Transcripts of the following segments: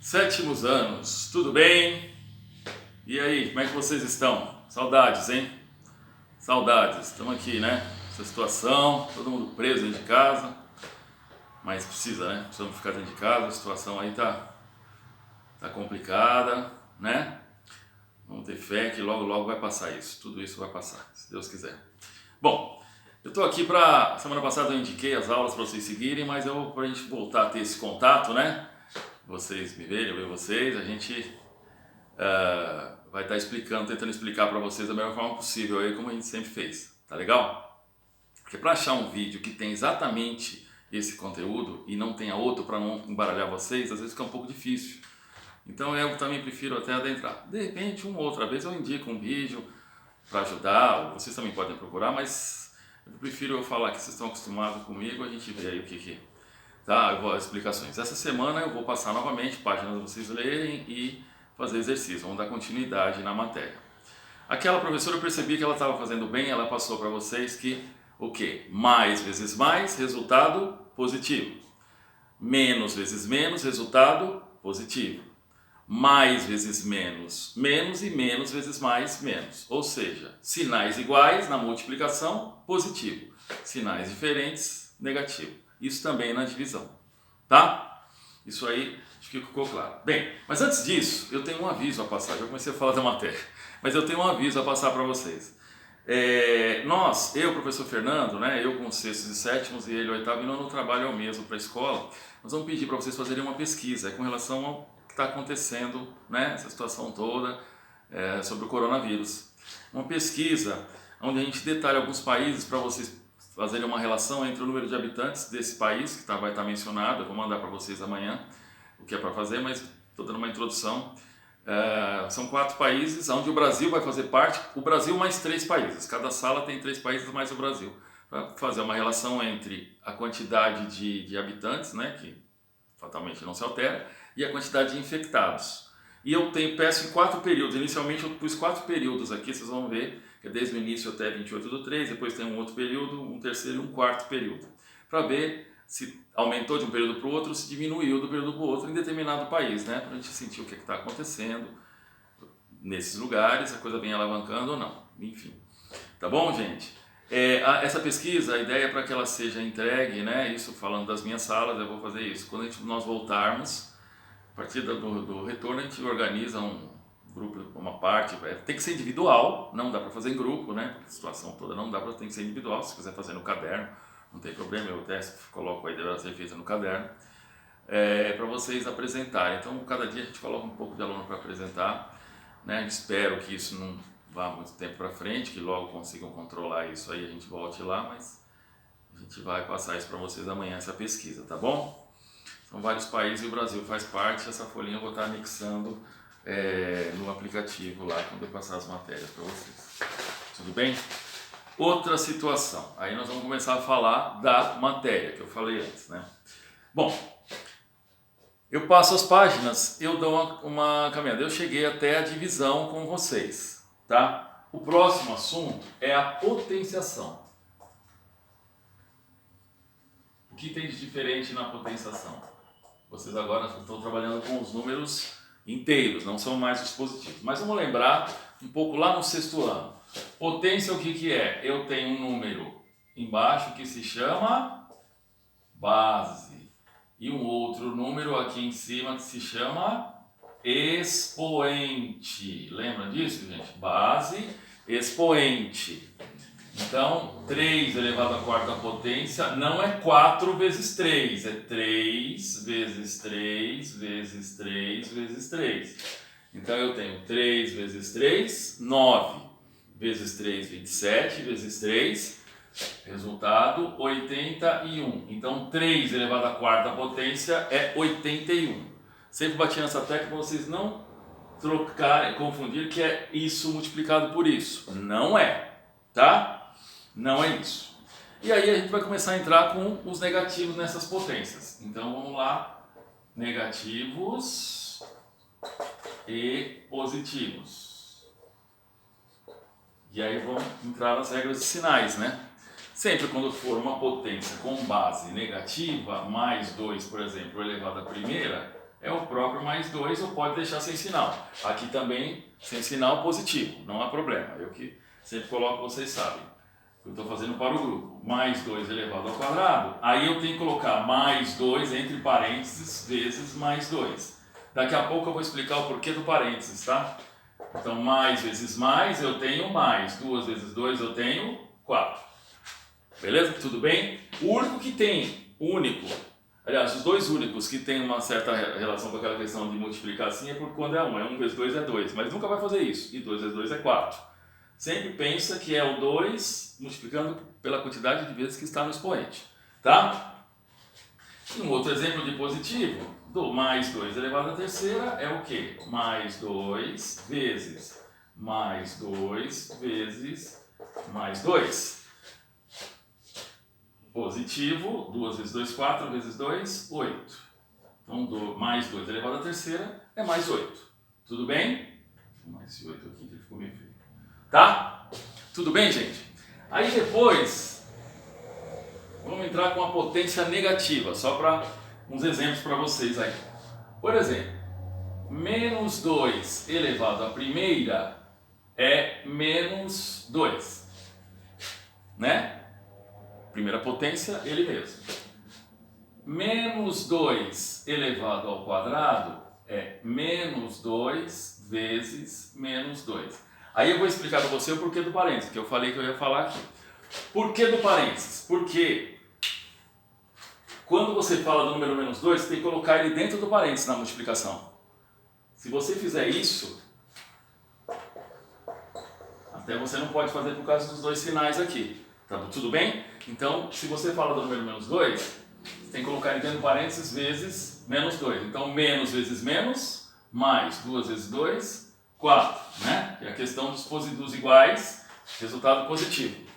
Sétimos anos, tudo bem? E aí, como é que vocês estão? Saudades, hein? Saudades, estamos aqui, né? Essa situação, todo mundo preso dentro de casa, mas precisa, né? Precisamos ficar dentro de casa, a situação aí tá complicada, né? Vamos ter fé que logo logo vai passar isso, tudo isso vai passar, se Deus quiser. Bom, eu estou aqui semana passada eu indiquei as aulas para vocês seguirem, mas pra gente voltar a ter esse contato, né? Vocês me verem, eu ver vocês, a gente vai estar explicando, tentando explicar para vocês da melhor forma possível, aí como a gente sempre fez, tá legal? Porque para achar um vídeo que tem exatamente esse conteúdo e não tenha outro para não embaralhar vocês, às vezes fica um pouco difícil. Então eu também prefiro até adentrar. De repente, uma outra vez eu indico um vídeo para ajudar, ou vocês também podem procurar, mas eu prefiro falar que vocês estão acostumados comigo, a gente vê aí o que tá, eu vou as explicações. Essa semana eu vou passar novamente páginas para vocês lerem e fazer exercício, vamos dar continuidade na matéria. Aquela professora, eu percebi que ela estava fazendo bem, ela passou para vocês que o que? Mais vezes mais, resultado positivo. Menos vezes menos, resultado positivo. Mais vezes menos, menos, e menos vezes mais, menos. Ou seja, sinais iguais na multiplicação, positivo. Sinais diferentes, negativo. Isso também na divisão, tá? Isso aí, acho que ficou claro. Bem, mas antes disso, eu tenho um aviso a passar. Já comecei a falar da matéria, mas eu tenho um aviso a passar para vocês. Eu, professor Fernando, né, eu com os sextos e sétimos e ele o oitavo e nono, trabalho ao mesmo para a escola. Nós vamos pedir para vocês fazerem uma pesquisa com relação ao que está acontecendo, né, essa situação toda sobre o coronavírus. Uma pesquisa onde a gente detalha alguns países para vocês fazerem uma relação entre o número de habitantes desse país, que vai estar mencionado, eu vou mandar para vocês amanhã o que é para fazer, mas estou dando uma introdução. São 4 países, onde o Brasil vai fazer parte, o Brasil mais 3 países, cada sala tem 3 países mais o Brasil, para fazer uma relação entre a quantidade de habitantes, né, que fatalmente não se altera, e a quantidade de infectados. E eu peço em 4 períodos, inicialmente eu pus 4 períodos aqui, vocês vão ver, que é desde o início até 28/3, depois tem um outro período, um terceiro e um quarto período, para ver se aumentou de um período para o outro, se diminuiu do período para o outro em determinado país, né? Para a gente sentir o que está acontecendo nesses lugares, a coisa vem alavancando ou não, enfim. Tá bom, gente? Essa pesquisa, a ideia é para que ela seja entregue, né? Isso falando das minhas salas, eu vou fazer isso. Quando nós voltarmos, a partir do retorno, a gente organiza um grupo, uma parte, tem que ser individual, não dá para fazer em grupo, né? Porque a situação toda não dá para, tem que ser individual, se quiser fazer no caderno, não tem problema, eu até coloco a ideia de ser feita no caderno, para vocês apresentarem. Então, cada dia a gente coloca um pouco de aluno para apresentar, né? Espero que isso não vá muito tempo para frente, que logo consigam controlar isso aí, a gente volte lá, mas a gente vai passar isso para vocês amanhã, essa pesquisa, tá bom? São vários países e o Brasil faz parte, essa folhinha eu vou estar anexando no aplicativo lá, quando eu passar as matérias para vocês. Tudo bem? Outra situação, aí nós vamos começar a falar da matéria que eu falei antes, né? Bom, eu passo as páginas, eu dou uma caminhada, eu cheguei até a divisão com vocês, tá? O próximo assunto é a potenciação. O que tem de diferente na potenciação? Vocês agora estão trabalhando com os números inteiros, não são mais os positivos. Mas vamos lembrar um pouco lá no sexto ano. Potência, o que é? Eu tenho um número embaixo que se chama base. E um outro número aqui em cima que se chama expoente. Lembra disso, gente? Base, expoente. Então, 3 elevado à quarta potência não é 4 vezes 3, é 3 vezes 3 vezes 3 vezes 3. Então, eu tenho 3 vezes 3, 9, vezes 3, 27, vezes 3, resultado 81. Então, 3 elevado à quarta potência é 81. Sempre bati nessa tecla para vocês não confundir que é isso multiplicado por isso. Não é, tá? Não é isso. E aí a gente vai começar a entrar com os negativos nessas potências. Então vamos lá, negativos e positivos. E aí vamos entrar nas regras de sinais, né? Sempre quando for uma potência com base negativa, mais 2, por exemplo, elevado à primeira, é o próprio mais 2, ou pode deixar sem sinal. Aqui também sem sinal positivo, não há problema. Eu que sempre coloco, vocês sabem. Eu estou fazendo para o grupo. Mais 2 elevado ao quadrado. Aí eu tenho que colocar mais 2 entre parênteses vezes mais 2. Daqui a pouco eu vou explicar o porquê do parênteses, tá? Então, mais vezes mais, eu tenho mais. 2 vezes 2, eu tenho 4. Beleza? Tudo bem? O único que tem, aliás, os dois únicos que tem uma certa relação com aquela questão de multiplicar assim é por quando é 1. É 1 vezes 2 é 2, mas nunca vai fazer isso. E 2 vezes 2 é 4. Sempre pensa que é o 2 multiplicando pela quantidade de vezes que está no expoente. Tá? Um outro exemplo de positivo, do mais 2 elevado à terceira é o quê? Mais 2 vezes mais 2 vezes mais 2. Positivo, 2 vezes 2, 4 vezes 2, 8. Então, mais 2 elevado à terceira é mais 8. Tudo bem? Mais esse 8 aqui que ficou meio feio. Tá? Tudo bem, gente? Aí depois, vamos entrar com a potência negativa, só para uns exemplos para vocês aí. Por exemplo, menos 2 elevado à primeira é menos 2. Né? Primeira potência, ele mesmo. Menos 2 elevado ao quadrado é menos 2 vezes menos 2. Aí eu vou explicar para você o porquê do parênteses, que eu falei que eu ia falar aqui. Porquê do parênteses? Porque quando você fala do número menos 2, você tem que colocar ele dentro do parênteses na multiplicação. Se você fizer isso, até você não pode fazer por causa dos dois sinais aqui. Tá tudo bem? Então, se você fala do número menos 2, você tem que colocar ele dentro do parênteses vezes menos 2. Então, menos vezes menos, mais 2 vezes 2, 4. Né? Que é a questão dos iguais, resultado positivo.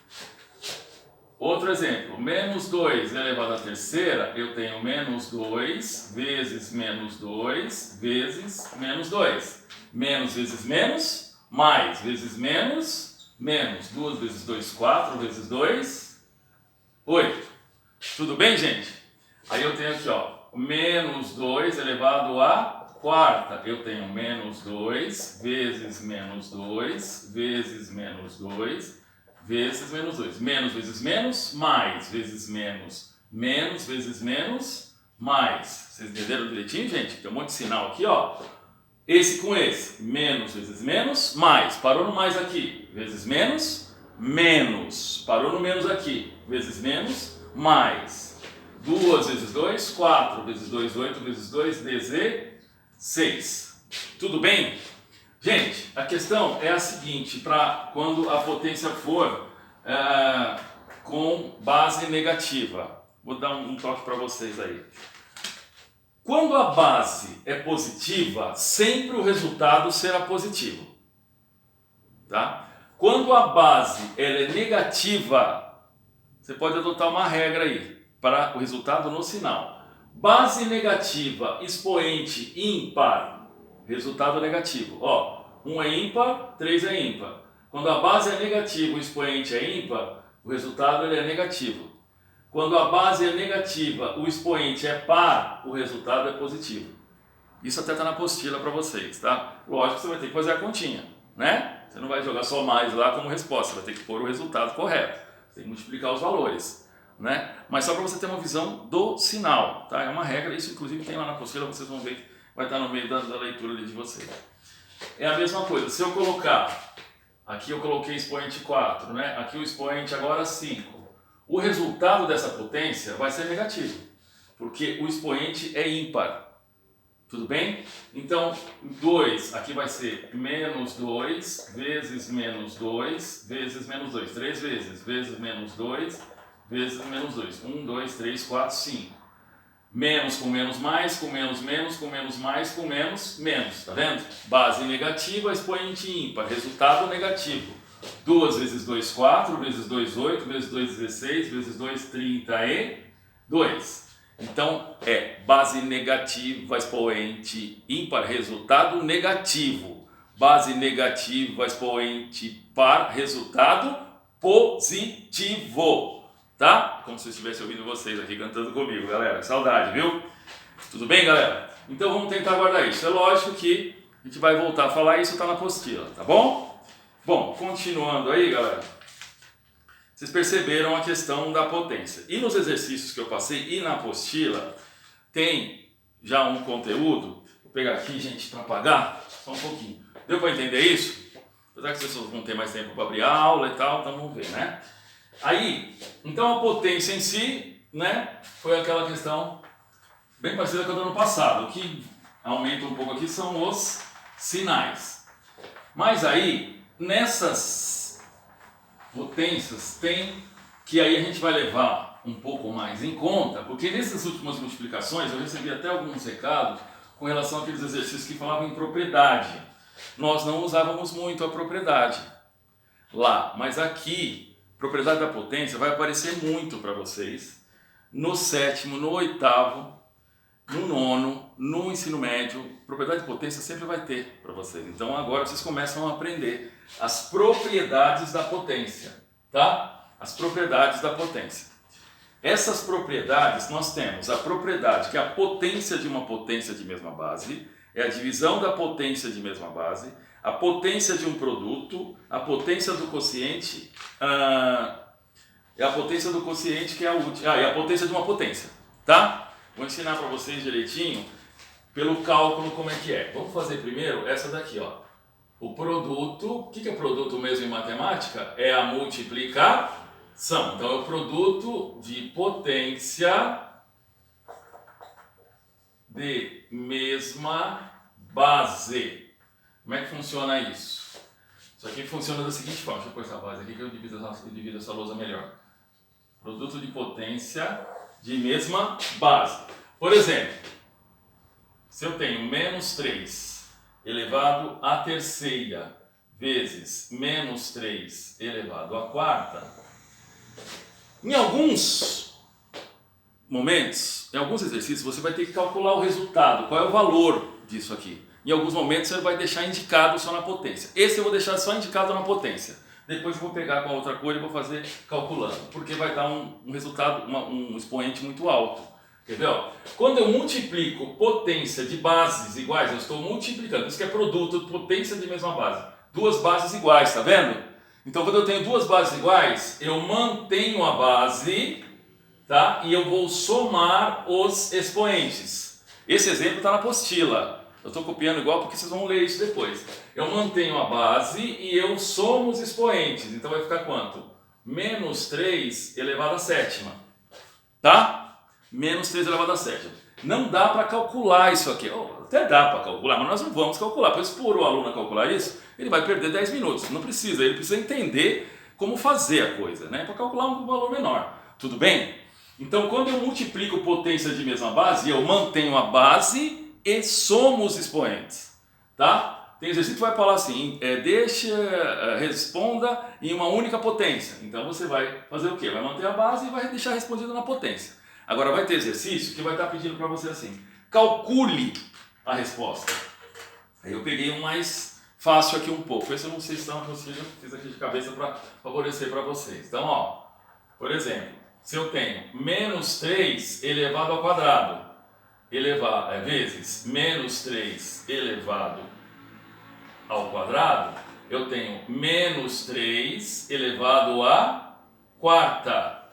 Outro exemplo, menos 2 elevado à terceira, eu tenho menos 2 vezes menos 2 vezes menos 2. Menos vezes menos, mais vezes menos, menos 2 vezes 2, 4 vezes 2, 8. Tudo bem, gente? Aí eu tenho aqui, ó, menos 2 elevado à quarta. Eu tenho menos 2 vezes menos 2 vezes menos 2 vezes menos 2. Menos vezes menos, mais vezes menos, menos vezes menos, mais. Vocês entenderam direitinho, gente? Tem um monte de sinal aqui, ó. Esse com esse. Menos vezes menos, mais. Parou no mais aqui. Vezes menos, menos. Parou no menos aqui. Vezes menos, mais. 2 vezes 2, 4 vezes 2, 8 vezes 2, 16. Tudo bem? Gente, a questão é a seguinte, para quando a potência for com base negativa. Vou dar um toque para vocês aí. Quando a base é positiva, sempre o resultado será positivo. Tá? Quando a base ela é negativa, você pode adotar uma regra aí para o resultado no sinal. Base negativa, expoente ímpar, resultado negativo. Ó, 1 é ímpar, 3 é ímpar. Quando a base é negativa, o expoente é ímpar, o resultado ele é negativo. Quando a base é negativa, o expoente é par, o resultado é positivo. Isso até está na apostila para vocês, tá? Lógico que você vai ter que fazer a continha, né? Você não vai jogar só mais lá como resposta, você vai ter que pôr o resultado correto. Você tem que multiplicar os valores, né? Mas só para você ter uma visão do sinal, tá? É uma regra, isso inclusive tem lá na apostila, vocês vão ver que vai estar no meio da leitura ali de vocês. É a mesma coisa, se eu colocar, aqui eu coloquei expoente 4, né? Aqui o expoente agora 5. O resultado dessa potência vai ser negativo, porque o expoente é ímpar. Tudo bem? Então, 2, aqui vai ser menos 2 vezes menos 2 vezes menos 2. 3 vezes menos 2 vezes menos 2. 1, 2, 3, 4, 5. Menos com menos mais, com menos menos, com menos mais, com menos menos. Tá vendo? Base negativa, expoente ímpar. Resultado negativo. 2 vezes 2, 4, vezes 2, 8, vezes 2, 16, vezes 2, 32. Então, é base negativa, expoente ímpar, resultado negativo. Base negativa, expoente par, resultado positivo. Tá? Como se eu estivesse ouvindo vocês aqui cantando comigo, galera. Saudade, viu? Tudo bem, galera? Então vamos tentar guardar isso. É lógico que a gente vai voltar a falar isso, está na apostila, tá bom? Bom, continuando aí, galera. Vocês perceberam a questão da potência. E nos exercícios que eu passei e na apostila, tem já um conteúdo. Vou pegar aqui, gente, para apagar, só um pouquinho. Deu para entender isso? Apesar que vocês vão ter mais tempo para abrir a aula e tal, então vamos ver, né? Aí, então a potência em si, né, foi aquela questão bem parecida com a do ano passado. O que aumenta um pouco aqui são os sinais. Mas aí, nessas potências, tem que aí a gente vai levar um pouco mais em conta, porque nessas últimas multiplicações eu recebi até alguns recados com relação àqueles exercícios que falavam em propriedade. Nós não usávamos muito a propriedade lá, mas aqui, propriedade da potência vai aparecer muito para vocês no sétimo, no oitavo, no nono, no ensino médio. Propriedade de potência sempre vai ter para vocês. Então agora vocês começam a aprender as propriedades da potência, tá? As propriedades da potência. Essas propriedades nós temos a propriedade que é a potência de uma potência de mesma base, é a divisão da potência de mesma base, a potência de um produto, a potência do quociente, é a potência do quociente que é a última, e a potência de uma potência, tá? Vou ensinar para vocês direitinho pelo cálculo como é que é. Vamos fazer primeiro essa daqui, ó. O produto, o que é produto mesmo em matemática? É a multiplicação. Então é o produto de potência de mesma base. Como é que funciona isso? Isso aqui funciona da seguinte forma. Deixa eu pôr essa base aqui que eu divido essa lousa melhor. Produto de potência de mesma base. Por exemplo, se eu tenho menos 3 elevado à terceira vezes menos 3 elevado à quarta, em alguns momentos, em alguns exercícios, você vai ter que calcular o resultado, qual é o valor disso aqui. Em alguns momentos você vai deixar indicado só na potência. Esse eu vou deixar só indicado na potência. Depois eu vou pegar com a outra cor e vou fazer calculando, porque vai dar um resultado, um expoente muito alto. Quer ver? Ó? Quando eu multiplico potência de bases iguais, eu estou multiplicando. Isso que é produto de potência de mesma base. Duas bases iguais, tá vendo? Então quando eu tenho duas bases iguais, eu mantenho a base, tá? E eu vou somar os expoentes. Esse exemplo está na apostila. Eu estou copiando igual porque vocês vão ler isso depois. Eu mantenho a base e eu somo os expoentes. Então vai ficar quanto? Menos 3 elevado à sétima. Tá? Menos 3 elevado à sétima. Não dá para calcular isso aqui. Até dá para calcular, mas nós não vamos calcular. Pois por o aluno calcular isso, ele vai perder 10 minutos. Não precisa, ele precisa entender como fazer a coisa, né? Para calcular um valor menor. Tudo bem? Então quando eu multiplico potência de mesma base, eu mantenho a base e somo os expoentes, tá? Tem exercício que vai falar assim, responda em uma única potência. Então você vai fazer o quê? Vai manter a base e vai deixar respondido na potência. Agora vai ter exercício que vai estar pedindo para você assim, calcule a resposta. Aí eu peguei um mais fácil aqui um pouco. Esse eu não sei se está possível, fiz aqui de cabeça para favorecer para vocês. Então, ó, por exemplo, se eu tenho menos 3 elevado ao quadrado, vezes menos 3 elevado ao quadrado, eu tenho menos 3 elevado à quarta.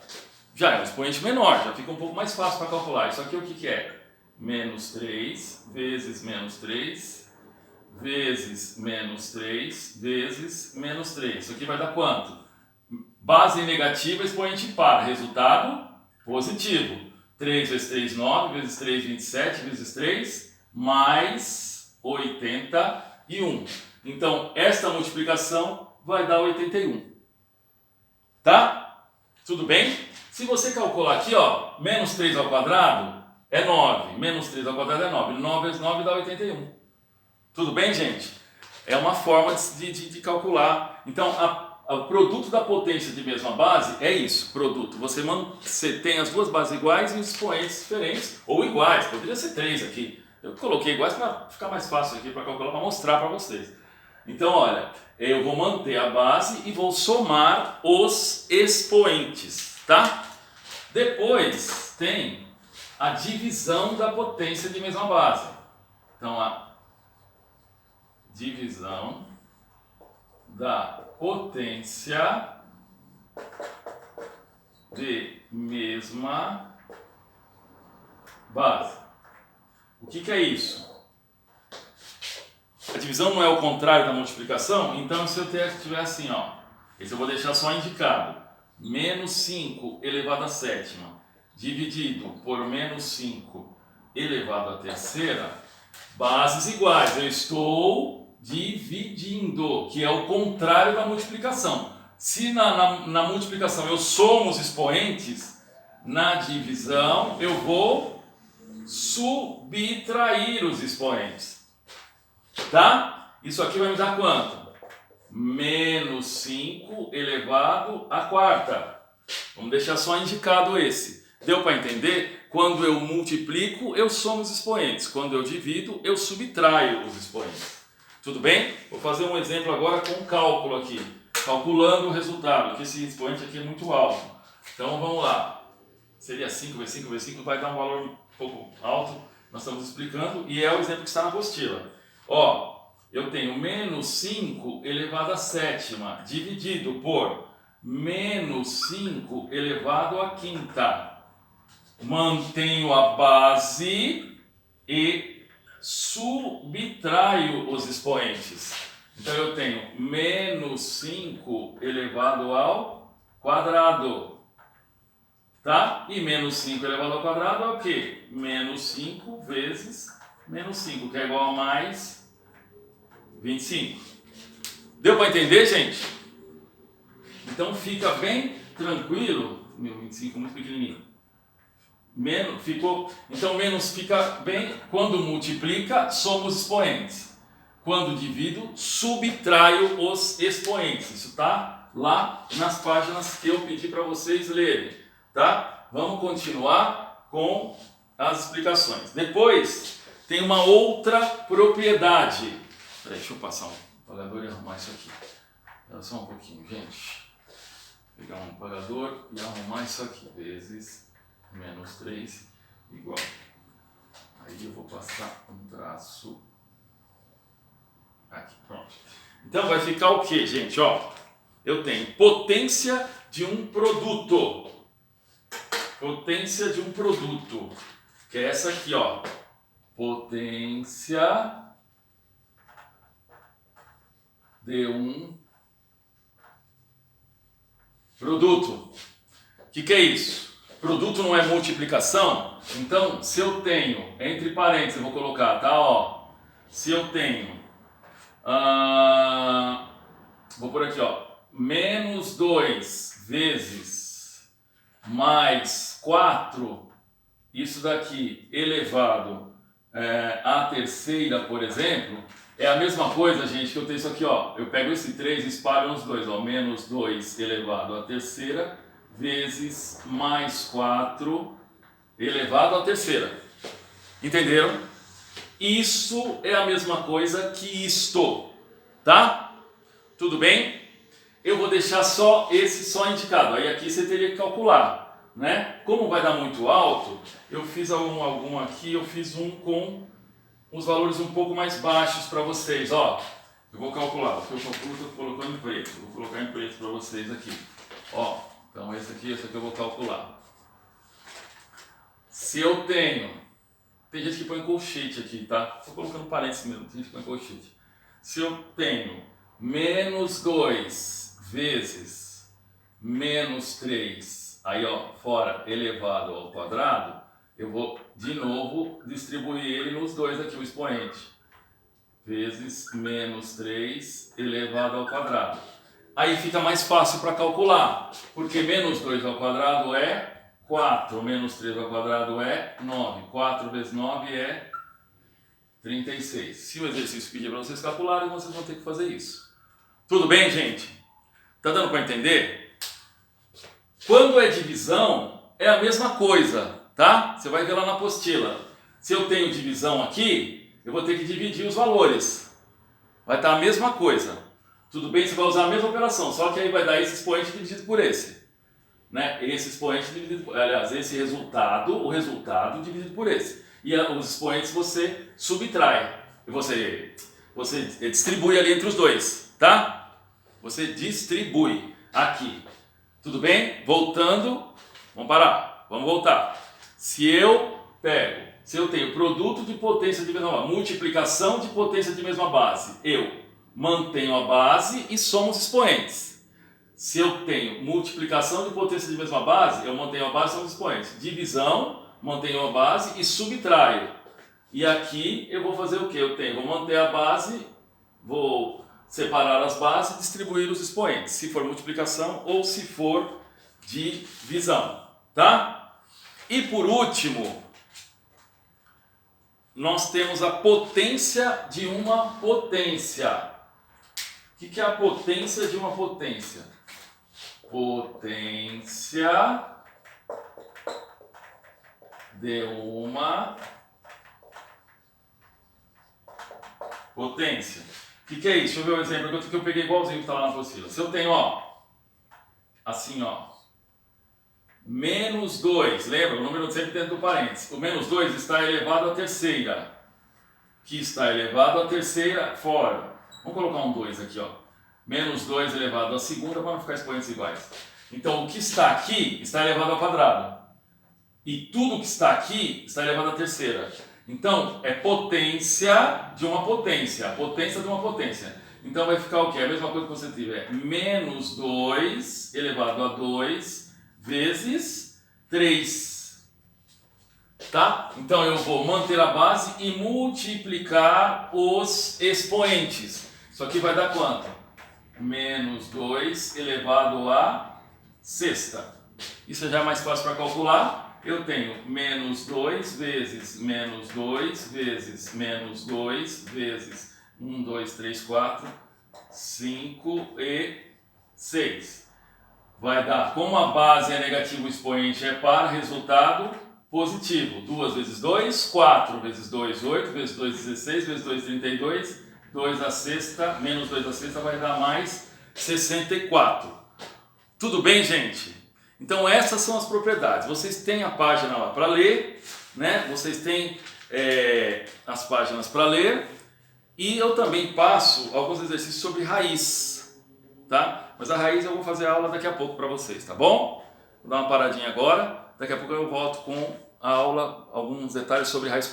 Já é um expoente menor, já fica um pouco mais fácil para calcular. Isso aqui o que é? Menos 3 vezes menos 3 vezes menos 3 vezes menos 3. Isso aqui vai dar quanto? Base negativa, expoente par. Resultado positivo. 3 vezes 3, 9, vezes 3, 27, vezes 3, mais 81. Então, esta multiplicação vai dar 81. Tá? Tudo bem? Se você calcular aqui, ó, menos 3 ao quadrado é 9, menos 3 ao quadrado é 9. 9 vezes 9 dá 81. Tudo bem, gente? É uma forma de calcular. Então, o produto da potência de mesma base é isso, produto. Você tem as duas bases iguais e os expoentes diferentes, ou iguais, poderia ser 3 aqui. Eu coloquei iguais para ficar mais fácil aqui para calcular, para mostrar para vocês. Então, olha, eu vou manter a base e vou somar os expoentes, tá? Depois tem a divisão da potência de mesma base. Então, a divisão da potência de mesma base. O que é isso? A divisão não é o contrário da multiplicação? Então, se eu tiver assim, ó, esse eu vou deixar só indicado. Menos 5 elevado à sétima dividido por menos 5 elevado à terceira, bases iguais. Eu estou dividindo, que é o contrário da multiplicação. Se na multiplicação eu somo os expoentes, na divisão eu vou subtrair os expoentes. Tá? Isso aqui vai me dar quanto? Menos 5 elevado à quarta. Vamos deixar só indicado esse. Deu para entender? Quando eu multiplico, eu somo os expoentes. Quando eu divido, eu subtraio os expoentes. Tudo bem? Vou fazer um exemplo agora com cálculo aqui. Calculando o resultado, que esse expoente aqui é muito alto. Então vamos lá. Seria 5 vezes 5 vezes 5, vai dar um valor um pouco alto. Nós estamos explicando e é o exemplo que está na apostila. Ó. Eu tenho menos 5 elevado à sétima, dividido por menos 5 elevado à quinta. Mantenho a base e subtraio os expoentes. Então eu tenho menos 5 elevado ao quadrado. Tá? E menos 5 elevado ao quadrado é o quê? Menos 5 vezes menos 5, que é igual a mais 25. Deu para entender, gente? Então fica bem tranquilo. Meu, 25 muito pequenininho. Então menos fica bem. Quando multiplica, soma os expoentes. Quando divido, subtraio os expoentes. Isso está lá nas páginas que eu pedi para vocês lerem. Tá? Vamos continuar com as explicações. Depois tem uma outra propriedade. Peraí, deixa eu passar um apagador e arrumar isso aqui. Espera só um pouquinho, gente. Pegar um apagador e arrumar isso aqui. Vezes menos 3 igual. Aí eu vou passar um traço aqui, pronto. Então vai ficar o que, gente? Ó, eu tenho potência de um produto. Potência de um produto. Que é essa aqui, ó. Potência de um produto. O que é isso? Produto não é multiplicação? Então, se eu tenho, entre parênteses, eu vou colocar, tá? Ó, se eu tenho, vou por aqui, ó, menos 2 vezes mais 4, isso daqui elevado à terceira, por exemplo, é a mesma coisa, gente, que eu tenho isso aqui, ó. Eu pego esse 3 e espalho os dois, ó. Menos 2 elevado à terceira vezes mais 4 elevado à terceira. Entenderam? Isso é a mesma coisa que isto, tá? Tudo bem? Eu vou deixar só esse só indicado. Aí aqui você teria que calcular, né? Como vai dar muito alto, eu fiz algum aqui, eu fiz um com os valores um pouco mais baixos para vocês, ó. Eu vou calcular, o que eu calculo eu estou colocando em preto. Vou colocar em preto para vocês aqui. Ó, então esse aqui eu vou calcular. Se eu tenho, tem gente que põe colchete aqui, tá? Estou colocando parênteses mesmo, tem gente que põe colchete. Se eu tenho menos 2 vezes menos 3, aí ó, fora elevado ao quadrado, eu vou de novo distribuir ele nos dois aqui, o expoente. Vezes menos 3 elevado ao quadrado. Aí fica mais fácil para calcular, porque menos 2 ao quadrado é 4, menos 3 ao quadrado é 9. 4 vezes 9 é 36. Se o exercício pedir para vocês calcularem, vocês vão ter que fazer isso. Tudo bem, gente? Tá dando para entender? Quando é divisão, é a mesma coisa. Tá? Você vai ver lá na apostila. Se eu tenho divisão aqui, eu vou ter que dividir os valores. Vai estar a mesma coisa. Tudo bem? Você vai usar a mesma operação, só que aí vai dar esse expoente dividido por esse. Né? Esse expoente dividido por... Aliás, esse resultado, o resultado dividido por esse. e os expoentes você subtrai. E você distribui ali entre os dois, tá? Você distribui aqui. Tudo bem? Voltando, vamos parar, vamos voltar. Se eu tenho produto de potência de mesma base, multiplicação de potência de mesma base, eu mantenho a base e somos expoentes. Se eu tenho multiplicação de potência de mesma base, eu mantenho a base e somos expoentes. Divisão, mantenho a base e subtraio. E aqui eu vou fazer o que? Vou manter a base, vou separar as bases e distribuir os expoentes, se for multiplicação ou se for divisão, tá? E por último, nós temos a potência de uma potência. O que é a potência de uma potência? Potência de uma potência. O que é isso? Deixa eu ver um exemplo que eu peguei igualzinho que está lá na apostila. Se eu tenho, assim, menos 2, lembra? O número sempre dentro do parênteses. O menos 2 está elevado à terceira, que está elevado à terceira fora. Vamos colocar um 2 aqui, menos 2 elevado à segunda para não ficar expoentes iguais. Então, o que está aqui está elevado ao quadrado. E tudo que está aqui está elevado à terceira. Então, é potência de uma potência. A potência de uma potência. Então, vai ficar o quê? A mesma coisa que você tiver. Menos 2 elevado a 2 vezes 3. Tá? Então, eu vou manter a base e multiplicar os expoentes. Isso aqui vai dar quanto? Menos 2 elevado a sexta. Isso já é mais fácil para calcular. Eu tenho menos 2 vezes menos 2 vezes menos 2 vezes 1, 2, 3, 4, 5 e 6. Vai dar, como a base é negativa, o expoente é par, resultado positivo. 2 vezes 2, 4 vezes 2, 8 vezes 2, 16 vezes 2, 32. 2 à sexta, menos 2 à sexta vai dar mais 64. Tudo bem, gente? Então essas são as propriedades. Vocês têm a página lá para ler, né? Vocês têm as páginas para ler. E eu também passo alguns exercícios sobre raiz, tá? Mas a raiz eu vou fazer a aula daqui a pouco para vocês, tá bom? Vou dar uma paradinha agora. Daqui a pouco eu volto com a aula, alguns detalhes sobre raiz quadrada.